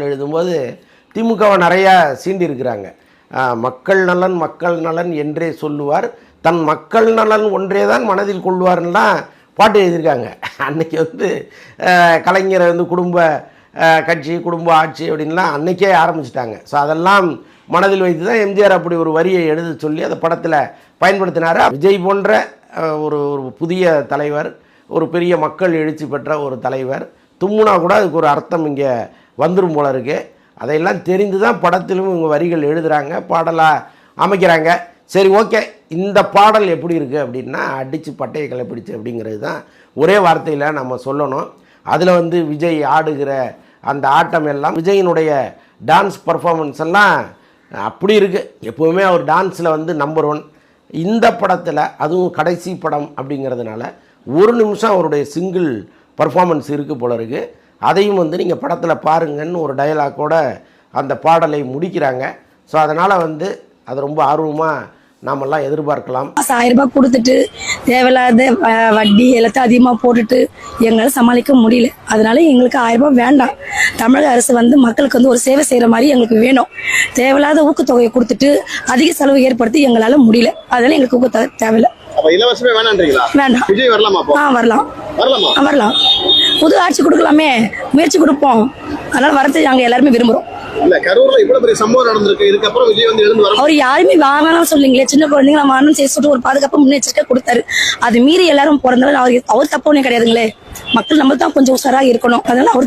எழுதும்போது திமுகவை நிறையா சீண்டியிருக்கிறாங்க. மக்கள் நலன் மக்கள் நலன் என்றே சொல்லுவார், தன் மக்கள் நலன் ஒன்றே தான் மனதில் கொள்வார்லாம் பாட்டு எழுதியிருக்காங்க. அன்றைக்கி கலைஞரை குடும்ப கட்சி குடும்ப ஆட்சி அப்படின்லாம் அன்றைக்கே ஆரம்பிச்சிட்டாங்க. ஸோ அதெல்லாம் மனதில் வைத்து தான் எம்ஜிஆர் அப்படி ஒரு வரியை எழுத சொல்லி அதை படத்தில் பயன்படுத்தினார். விஜய் போன்ற ஒரு புதிய தலைவர், ஒரு பெரிய மக்கள் எழுச்சி பெற்ற ஒரு தலைவர் தும்முனா கூட அதுக்கு ஒரு அர்த்தம் இங்கே வந்துடும் போல இருக்குது. அதையெல்லாம் தெரிந்து தான் படத்திலும் இவங்க வரிகள் எழுதுகிறாங்க, பாடலாக அமைக்கிறாங்க. சரி, ஓகே, இந்த பாடல் எப்படி இருக்குது அப்படின்னா அடித்து பட்டையை கிளப்பிடிச்சு அப்படிங்கிறது தான் ஒரே வார்த்தையில் நம்ம சொல்லணும். அதில் விஜய் ஆடுகிற அந்த ஆட்டம் எல்லாம், விஜயினுடைய டான்ஸ் பர்ஃபார்மன்ஸ் எல்லாம் அப்படி இருக்குது. எப்போவுமே அவர் டான்ஸில் நம்பர் 1. இந்த படத்தில் அதுவும் கடைசி படம் அப்படிங்கிறதுனால ஒரு நிமிஷம் அவருடைய சிங்கிள் பர்ஃபார்மன்ஸ் இருக்குது போல இருக்குது. அதையும் நீங்கள் படத்தில் பாருங்கன்னு ஒரு டயலாக்கோட அந்த பாடலை முடிக்கிறாங்க. ஸோ அதனால் அது ரொம்ப ஆர்வமாக நாமெல்லாம் எதிர்பார்க்கலாம். 1000 ரூபாய் கொடுத்துட்டு தேவையில்லாத வட்டி எல்லாத்தையும் அதிகமாக போட்டுட்டு எங்களால் சமாளிக்க முடியல. அதனால எங்களுக்கு 1000 ரூபாய் வேண்டாம். தமிழக அரசு மக்களுக்கு ஒரு சேவை செய்கிற மாதிரி எங்களுக்கு வேணும். தேவையில்லாத ஊக்கத்தொகையை கொடுத்துட்டு அதிக செலவு ஏற்படுத்தி எங்களால் முடியல. அதனால எங்களுக்கு ஊக்கத்தொகை தேவையில்லை. இலவசமே வேணான்றீங்களா? வேண்டாம். விஜய் வரலாமா? வரலாம். புது ஆட்சி கொடுக்கலாமே, முயற்சி கொடுப்போம். அதனால வரது நாங்க எல்லாருமே விரும்புறோம். இல்ல, கரூர்ல இவ்வளவு பெரிய சம்பவம் நடந்திருக்கு. இதுக்கப்புறம் விஜய் எழுந்து வர அவர் யாருமே வாங்கலாம் சொல்லுங்களே, சின்ன குழந்தைங்க வாங்கணும் செய்ய சொல்லிட்டு ஒரு பாதுகாப்பு முன்னெச்சரிக்கை கொடுத்தாரு. அது மீறி எல்லாரும் பிறந்தாலும் அவர் தப்பு ஒண்ணே கிடையாதுங்களே. மக்கள் நம்ம தான் கொஞ்சம் உஷாரா இருக்கணும். அதனால அவர்